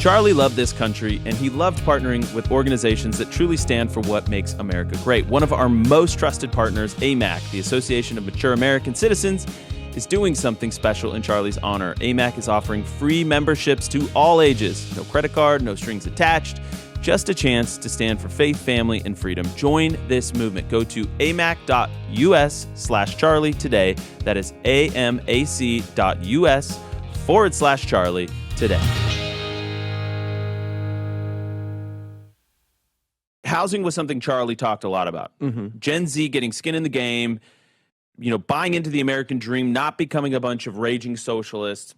Charlie loved this country, and he loved partnering with organizations that truly stand for what makes America great. One of our most trusted partners, AMAC, the Association of Mature American Citizens, is doing something special in Charlie's honor. AMAC is offering free memberships to all ages. No credit card, no strings attached, just a chance to stand for faith, family, and freedom. Join this movement. Go to amac.us/Charlie today. That is amac.us/Charlie today. Housing was something Charlie talked a lot about. Gen Z getting skin in the game, buying into the American dream, not becoming a bunch of raging socialists.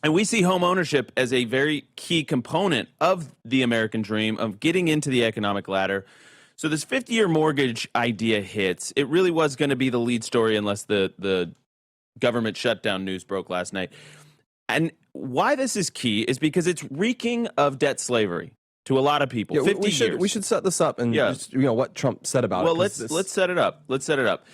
And we see home ownership as a very key component of the American dream, of getting into the economic ladder. So this 50-year mortgage idea hits. It really was going to be the lead story unless the government shutdown news broke last night. And why this is key is because it's reeking of debt slavery to a lot of people. Yeah, 50 years. We should set this up and just, what Trump said about it. Well, let's set it up. Let's set it up.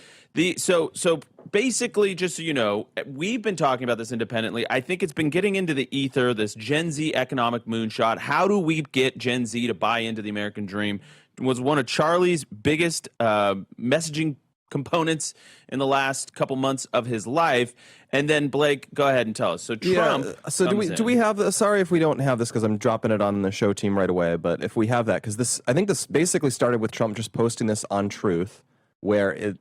So basically, just so you know, we've been talking about this independently. I think it's been getting into the ether, this Gen Z economic moonshot. How do we get Gen Z to buy into the American dream? Was one of Charlie's biggest messaging components in the last couple months of his life. And then Blake, go ahead and tell us. So Trump. So do we have? Sorry if we don't have this because I'm dropping it on the show team right away. But if we have that, because I think this basically started with Trump just posting this on Truth, where it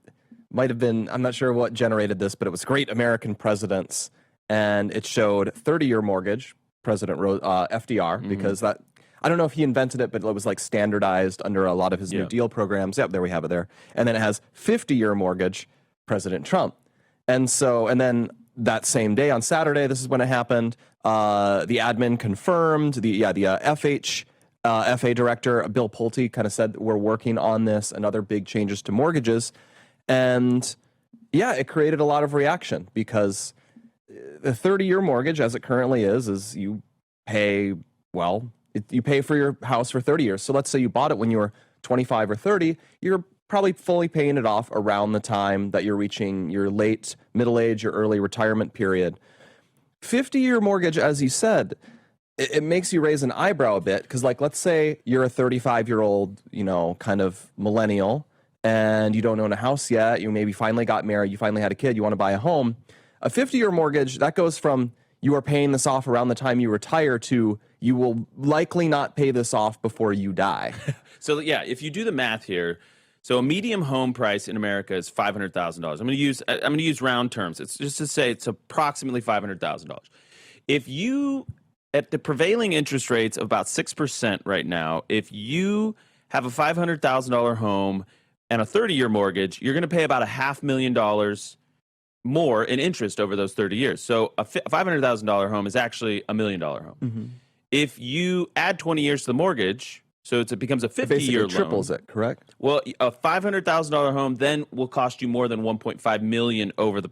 might have been, I'm not sure what generated this, but it was great American presidents, and it showed 30-year mortgage, President FDR, because that, I don't know if he invented it, but it was like standardized under a lot of his New Deal programs. Yep, there we have it there. And then it has 50-year mortgage, President Trump. And then that same day on Saturday, this is when it happened, the admin confirmed, the FA director, Bill Pulte, kind of said we're working on this and other big changes to mortgages. And it created a lot of reaction because the 30-year mortgage, as it currently is you pay, you pay for your house for 30 years. So let's say you bought it when you were 25 or 30, you're probably fully paying it off around the time that you're reaching your late middle age or early retirement period. 50-year mortgage, as you said, it makes you raise an eyebrow a bit because, let's say you're a 35-year-old, kind of millennial, and you don't own a house yet, you maybe finally got married, you finally had a kid, you want to buy a home. A 50-year mortgage, that goes from you are paying this off around the time you retire to you will likely not pay this off before you die. So, if you do the math here, so a medium home price in America is $500,000. I'm going to use round terms. It's just to say it's approximately $500,000. If you, at the prevailing interest rates of about 6% right now, if you have a $500,000 home and a 30-year mortgage, you're going to pay about $500,000 more in interest over those 30 years. So a $500,000 home is actually $1 million home. Mm-hmm. If you add 20 years to the mortgage, so it becomes a 50-year loan. Triples it, correct? Well, a $500,000 home then will cost you more than $1.5 million over the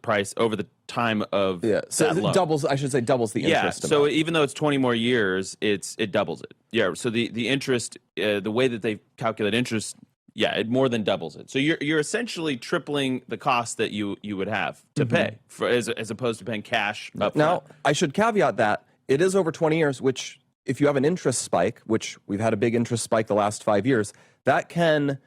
time of so that loan. Doubles the interest. So even though it's 20 more years, it doubles it. Yeah. So the interest, the way that they calculate interest, it more than doubles it. So you're essentially tripling the cost that you would have to pay for as opposed to paying cash up front. Now, I should caveat that it is over 20 years, which if you have an interest spike, which we've had a big interest spike the last 5 years, that can,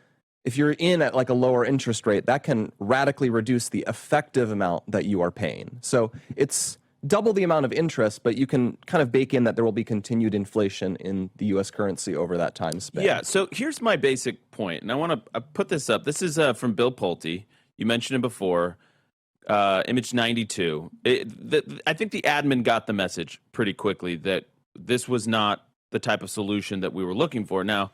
if you're in at a lower interest rate, that can radically reduce the effective amount that you are paying. So it's double the amount of interest, but you can kind of bake in that there will be continued inflation in the U.S. currency over that time span. Yeah, so here's my basic point, and I want to put this up. This is from Bill Pulte. You mentioned him before, image 92. I think the admin got the message pretty quickly that this was not the type of solution that we were looking for. Now,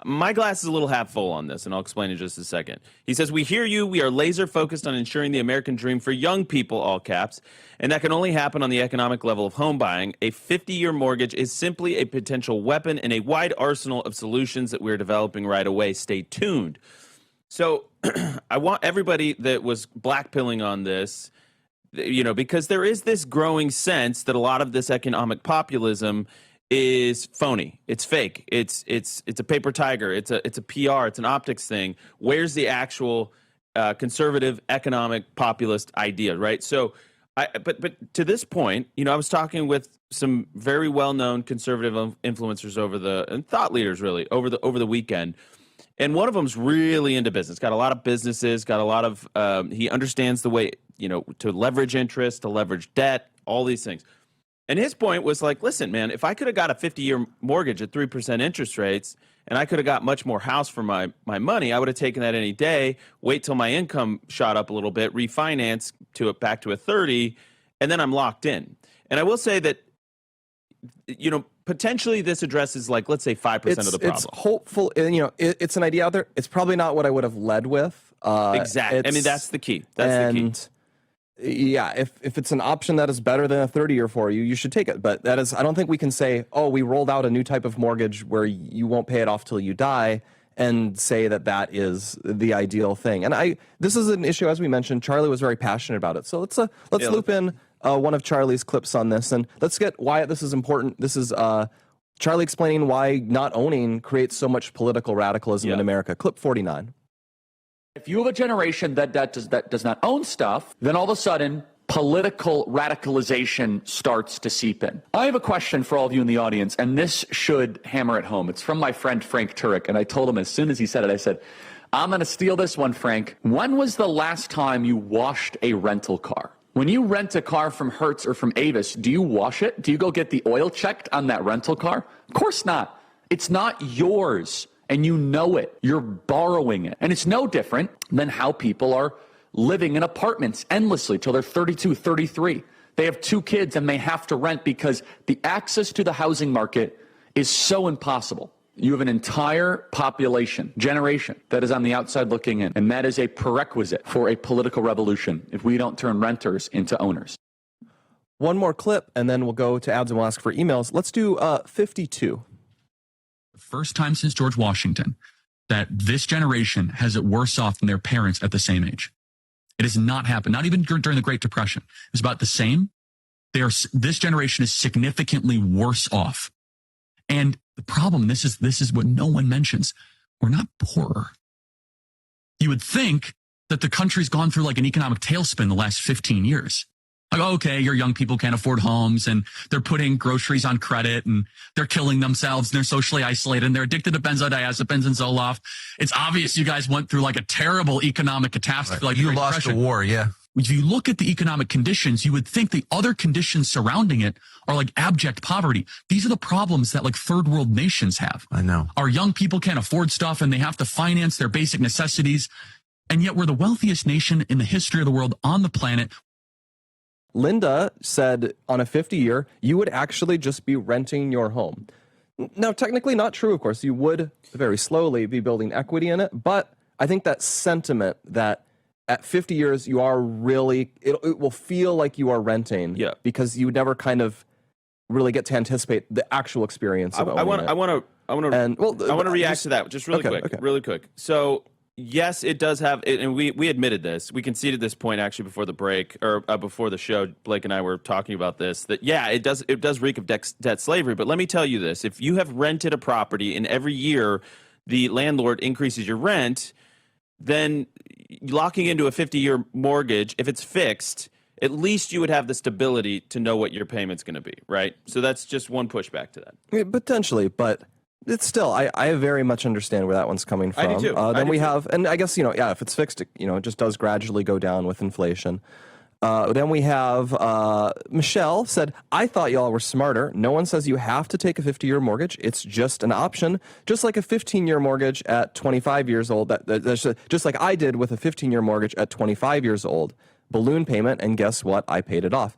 my glass is a little half full on this, and I'll explain in just a second. He says, we hear you. We are laser focused on ensuring the American dream for young people, all caps, and that can only happen on the economic level of home buying. A 50-year mortgage is simply a potential weapon in a wide arsenal of solutions that we're developing right away. Stay tuned. So I want everybody that was blackpilling on this, because there is this growing sense that a lot of this economic populism is phony. It's fake. It's a paper tiger. It's a PR. It's an optics thing. Where's the actual conservative economic populist idea, right? So But to this point, you know, I was talking with some very well-known conservative influencers and thought leaders really over the weekend, and one of them's really into business. Got a lot of businesses. Got a lot of. He understands the way, you know, to leverage interest, to leverage debt, all these things. And his point was like, listen, man, if I could have got a 50-year mortgage at 3% interest rates, and I could have got much more house for my money, I would have taken that any day, wait till my income shot up a little bit, refinance back to a 30, and then I'm locked in. And I will say that, you know, potentially this addresses, like, let's say 5% of the problem. It's hopeful, you know, it's an idea out there. It's probably not what I would have led with. Exactly. I mean, that's the key. That's the key. Yeah, if it's an option that is better than a 30-year for you, you should take it. But that is, I don't think we can say, oh, we rolled out a new type of mortgage where you won't pay it off till you die, and say that is the ideal thing. And this is an issue, as we mentioned. Charlie was very passionate about it. So let's loop in one of Charlie's clips on this, and let's get why this is important. This is Charlie explaining why not owning creates so much political radicalism in America. Clip 49. If you have a generation that does not own stuff, then all of a sudden political radicalization starts to seep in. I have a question for all of you in the audience, and this should hammer it home. It's from my friend Frank Turek, and I told him as soon as he said it, I said, I'm going to steal this one, Frank. When was the last time you washed a rental car? When you rent a car from Hertz or from Avis, do you wash it? Do you go get the oil checked on that rental car? Of course not. It's not yours. And you know it. You're borrowing it. And it's no different than how people are living in apartments endlessly till they're 32, 33. They have 2 kids and they have to rent because the access to the housing market is so impossible. You have an entire generation that is on the outside looking in. And that is a prerequisite for a political revolution if we don't turn renters into owners. One more clip, and then we'll go to ads and we'll ask for emails. Let's do 52. First time since George Washington that this generation has it worse off than their parents at the same age. It has not happened, not even during the Great Depression. It was about the same. This generation is significantly worse off. And the problem, this is what no one mentions, we're not poorer. You would think that the country's gone through like an economic tailspin the last 15 years. Like, okay, your young people can't afford homes and they're putting groceries on credit and they're killing themselves and they're socially isolated and they're addicted to benzodiazepines and Zoloft. It's obvious you guys went through like a terrible economic catastrophe. Right. Like you lost the war, yeah. If you look at the economic conditions, you would think the other conditions surrounding it are like abject poverty. These are the problems that like third world nations have. I know. Our young people can't afford stuff and they have to finance their basic necessities. And yet we're the wealthiest nation in the history of the world on the planet. Linda said on a 50-year, you would actually just be renting your home. Now, technically not true, of course. You would very slowly be building equity in it. But I think that sentiment that at 50 years, you are really, it will feel like you are renting because you never kind of really get to anticipate the actual experience of owning it. I want to react to that just really quick. So yes, it does have, and we admitted this. We conceded this point actually before the break or before the show. Blake and I were talking about this. That it does reek of debt slavery. But let me tell you this: if you have rented a property and every year the landlord increases your rent, then locking into a 50-year mortgage, if it's fixed, at least you would have the stability to know what your payment's going to be, right? So that's just one pushback to that. Yeah, potentially, but it's still, I very much understand where that one's coming from. I do too. Then we have, and I guess, if it's fixed, it just does gradually go down with inflation. Then we have Michelle said, I thought y'all were smarter. No one says you have to take a 50-year mortgage. It's just an option. Just like a 15-year mortgage at 25 years old. That's just like I did with a 15-year mortgage at 25 years old. Balloon payment, and guess what? I paid it off.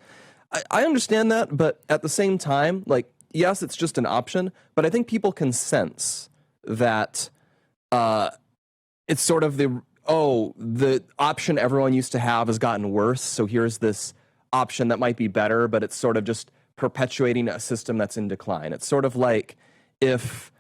I understand that, but at the same time, yes, it's just an option, but I think people can sense that it's sort of the option everyone used to have has gotten worse, so here's this option that might be better, but it's sort of just perpetuating a system that's in decline. It's sort of like if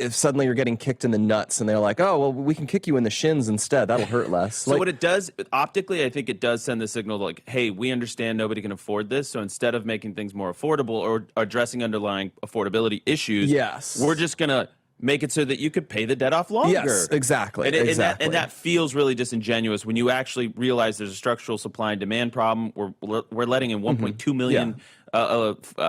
suddenly you're getting kicked in the nuts and they're like, oh, well, we can kick you in the shins instead. That'll hurt less. So what it does, optically, I think it does send the signal like, hey, we understand nobody can afford this. So instead of making things more affordable or addressing underlying affordability issues, yes, we're just going to make it so that you could pay the debt off longer. Yes, exactly. Exactly. And that feels really disingenuous when you actually realize there's a structural supply and demand problem. We're letting in 1.2 million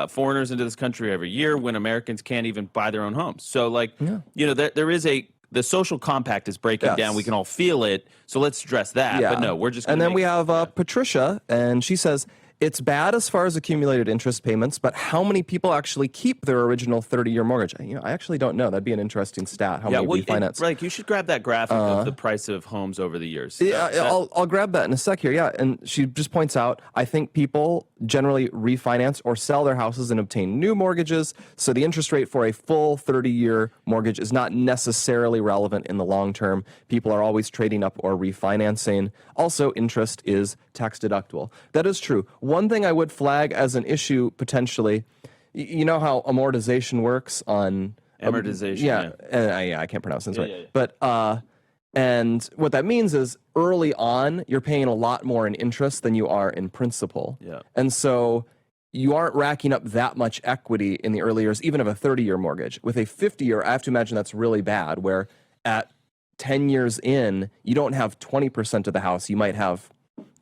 foreigners into this country every year when Americans can't even buy their own homes. So, there is the social compact is breaking down. We can all feel it. So let's address that. Yeah. But no, we're just. And then we have Patricia, and she says, it's bad as far as accumulated interest payments, but how many people actually keep their original 30-year mortgage? I actually don't know. That'd be an interesting stat. How many refinance? Right, you should grab that graphic of the price of homes over the years. I'll grab that in a sec here. Yeah, and she just points out, I think people generally refinance or sell their houses and obtain new mortgages, so the interest rate for a full 30-year mortgage is not necessarily relevant in the long term. People are always trading up or refinancing. Also, interest is tax deductible. That is true. One thing I would flag as an issue potentially, you know how amortization works on amortization. I can't pronounce this right. But and what that means is early on you're paying a lot more in interest than you are in principal. Yeah. And so you aren't racking up that much equity in the early years, even of a 30-year mortgage. With a 50-year, I have to imagine that's really bad, where at 10 years in, you don't have 20% of the house. You might have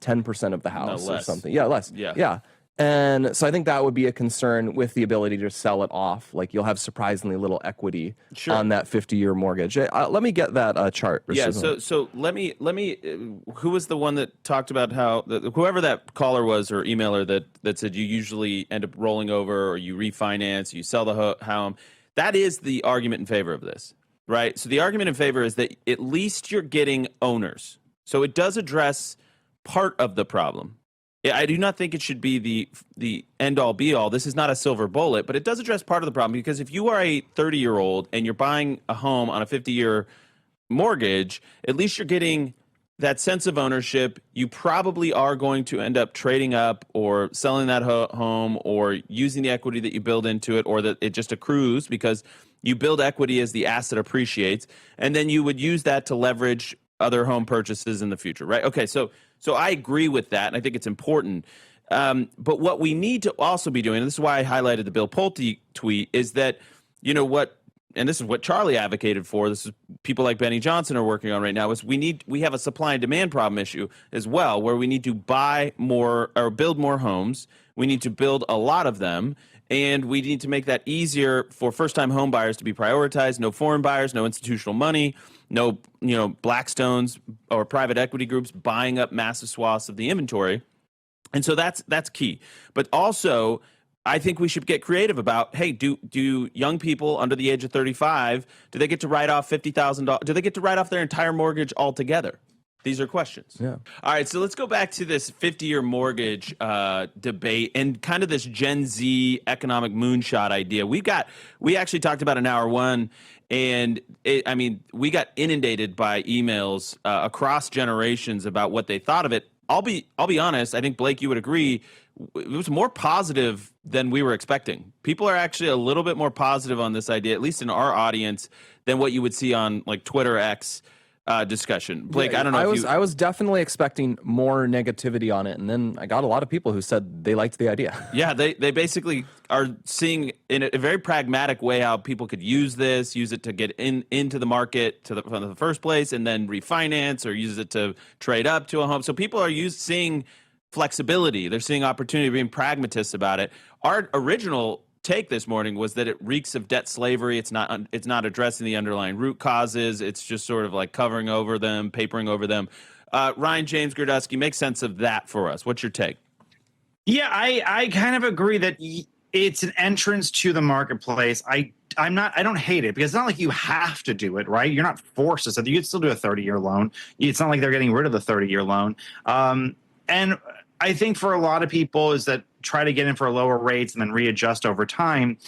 10% of the house or something. Yeah, less. Yeah. And so I think that would be a concern with the ability to sell it off. Like you'll have surprisingly little equity on that 50-year mortgage. Let me get that chart. Yeah. So let me. Who was the one that talked about how whoever that caller was or emailer that said you usually end up rolling over or you refinance, you sell the home. That is the argument in favor of this, right? So the argument in favor is that at least you're getting owners. So it does address part of the problem. I do not think it should be the end-all, be-all. This is not a silver bullet, but it does address part of the problem, because if you are a 30-year-old and you're buying a home on a 50-year mortgage, at least you're getting that sense of ownership. You probably are going to end up trading up or selling that home or using the equity that you build into it, or that it just accrues because you build equity as the asset appreciates, and then you would use that to leverage other home purchases in the future, right? Okay, so I agree with that, and I think it's important. But what we need to also be doing, and this is why I highlighted the Bill Pulte tweet, is that, and this is what Charlie advocated for, this is people like Benny Johnson are working on right now, is we have a supply and demand problem issue as well, where we need to buy more or build more homes. We need to build a lot of them, and we need to make that easier for first-time home buyers to be prioritized. No foreign buyers, no institutional money, no Blackstones or private equity groups buying up massive swaths of the inventory. And so that's key. But also, I think we should get creative about, hey, do young people under the age of 35, do they get to write off $50,000? Do they get to write off their entire mortgage altogether? These are questions. Yeah. All right, so let's go back to this 50-year mortgage debate and kind of this Gen Z economic moonshot idea. We actually talked about in hour one, and we got inundated by emails across generations about what they thought of it. I'll be honest. I think, Blake, you would agree. It was more positive than we were expecting. People are actually a little bit more positive on this idea, at least in our audience, than what you would see on like Twitter X discussion. Blake, I don't know. I was definitely expecting more negativity on it, and then I got a lot of people who said they liked the idea. Yeah, they basically are seeing in a very pragmatic way how people could use it to get into the market from the first place, and then refinance or use it to trade up to a home. So people are seeing flexibility. They're seeing opportunity, being pragmatists about it. Our original take this morning was that it reeks of debt slavery. It's not addressing the underlying root causes. It's just sort of like covering over them, papering over them. Ryan James Grodowski, make sense of that for us. What's your take? Yeah, I kind of agree that it's an entrance to the marketplace. I don't hate it, because it's not like you have to do it, right? You're not forced to. So you could still do a 30-year loan. It's not like they're getting rid of the 30-year loan. And I think for a lot of people is that try to get in for lower rates and then readjust over time.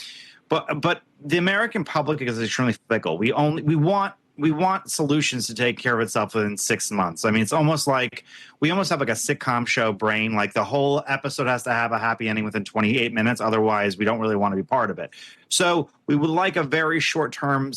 But the American public is extremely fickle. We want solutions to take care of itself within 6 months. I mean, it's almost like we almost have like a sitcom show brain. Like the whole episode has to have a happy ending within 28 minutes. Otherwise, we don't really want to be part of it. So we would like a very short-term,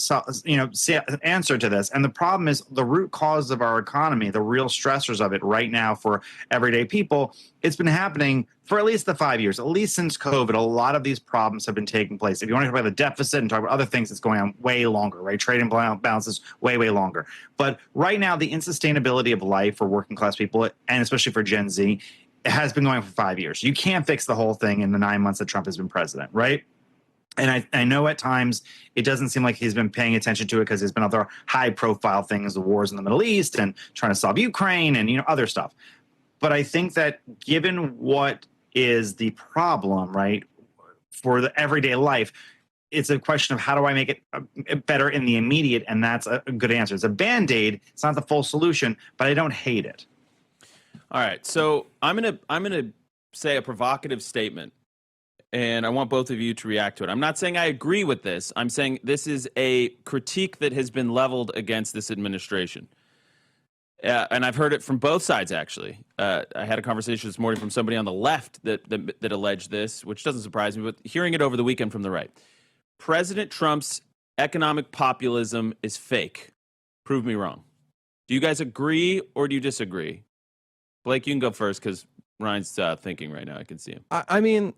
answer to this. And the problem is the root cause of our economy, the real stressors of it right now for everyday people, it's been happening for at least the 5 years, at least since COVID. A lot of these problems have been taking place. If you want to talk about the deficit and talk about other things, it's going on way longer, right? Trade imbalances way, way longer. But right now, the insustainability of life for working class people, and especially for Gen Z, has been going on for 5 years. You can't fix the whole thing in the 9 months that Trump has been president, right? And I know at times it doesn't seem like he's been paying attention to it because there's been other high-profile things, the wars in the Middle East and trying to solve Ukraine and other stuff. But I think that given what is the problem, right, for the everyday life, it's a question of how do I make it better in the immediate, and that's a good answer. It's a Band-Aid. It's not the full solution, but I don't hate it. All right, so I'm gonna say a provocative statement, and I want both of you to react to it. I'm not saying I agree with this. I'm saying this is a critique that has been leveled against this administration. And I've heard it from both sides, actually. I had a conversation this morning from somebody on the left that alleged this, which doesn't surprise me, but hearing it over the weekend from the right. President Trump's economic populism is fake. Prove me wrong. Do you guys agree or do you disagree? Blake, you can go first because Ryan's thinking right now. I can see him. I mean,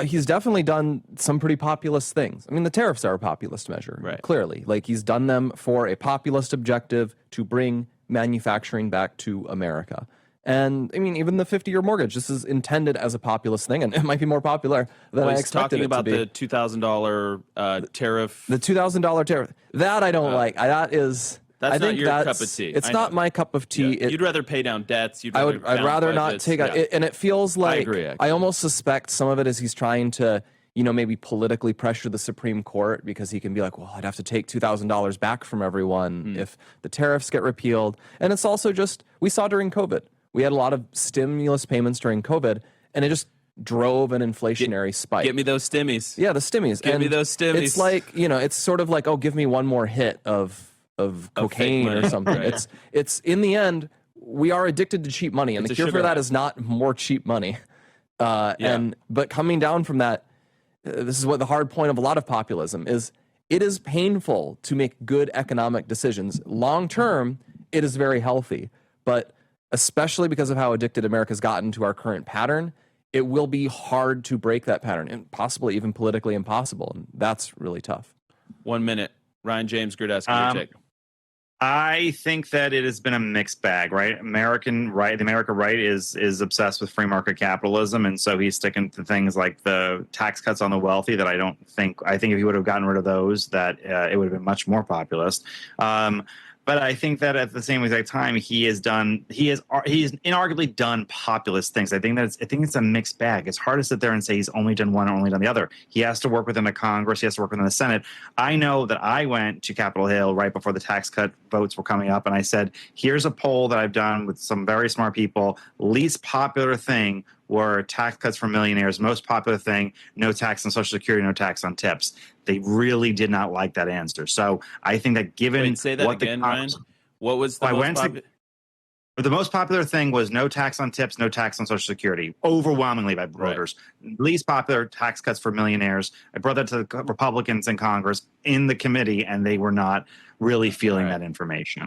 he's definitely done some pretty populist things. I mean, the tariffs are a populist measure, Right. Clearly. Like, he's done them for a populist objective to bring manufacturing back to America. And I mean, even the 50-year mortgage, this is intended as a populist thing, and it might be more popular than I He's expected talking it about to be. the $2,000 tariff. The $2,000 tariff. That I don't like. That is... That's I not think your that's, cup of tea. It's I not know. my cup of tea. Yeah. You'd rather pay down debts. You'd I'd balance rather not budgets. take Yeah. it, and it feels like agree, actually. I almost suspect some of it is he's trying to, maybe politically pressure the Supreme Court because he can be like, well, I'd have to take $2,000 back from everyone if the tariffs get repealed. And it's also just, we saw during COVID, we had a lot of stimulus payments during COVID, and it just drove an inflationary spike. Get me those stimmies. Yeah, the stimmies. Give me And those stimmies. It's like, it's sort of like, oh, give me one more hit of cocaine money, or something. right. It's in the end, we are addicted to cheap money, and It's the a cure for sugar that high. is not more cheap money. But coming down from that, this is what the hard point of a lot of populism is. It is painful to make good economic decisions. Long term, it is very healthy, but especially because of how addicted America's gotten to our current pattern, it will be hard to break that pattern, and possibly even politically impossible. And that's really tough. 1 minute. Ryan James Gradesky, your take. I think that it has been a mixed bag, right? The American right is obsessed with free market capitalism, and so he's sticking to things like the tax cuts on the wealthy that I think if he would have gotten rid of those, that it would have been much more populist. But I think that at the same exact time, he's inarguably done populist things. I think it's a mixed bag. It's hard to sit there and say he's only done one or only done the other. He has to work within the Congress. He has to work within the Senate. I know that I went to Capitol Hill right before the tax cut votes were coming up, and I said, here's a poll that I've done with some very smart people. Least popular thing were tax cuts for millionaires. Most popular thing, no tax on Social Security, no tax on tips. They really did not like that answer. So I think that given Wait, say that what again, the Ryan. What was the the most popular thing was no tax on tips, no tax on Social Security, overwhelmingly by voters. Least popular, tax cuts for millionaires. I brought that to the Republicans in Congress in the committee, and they were not really feeling that information.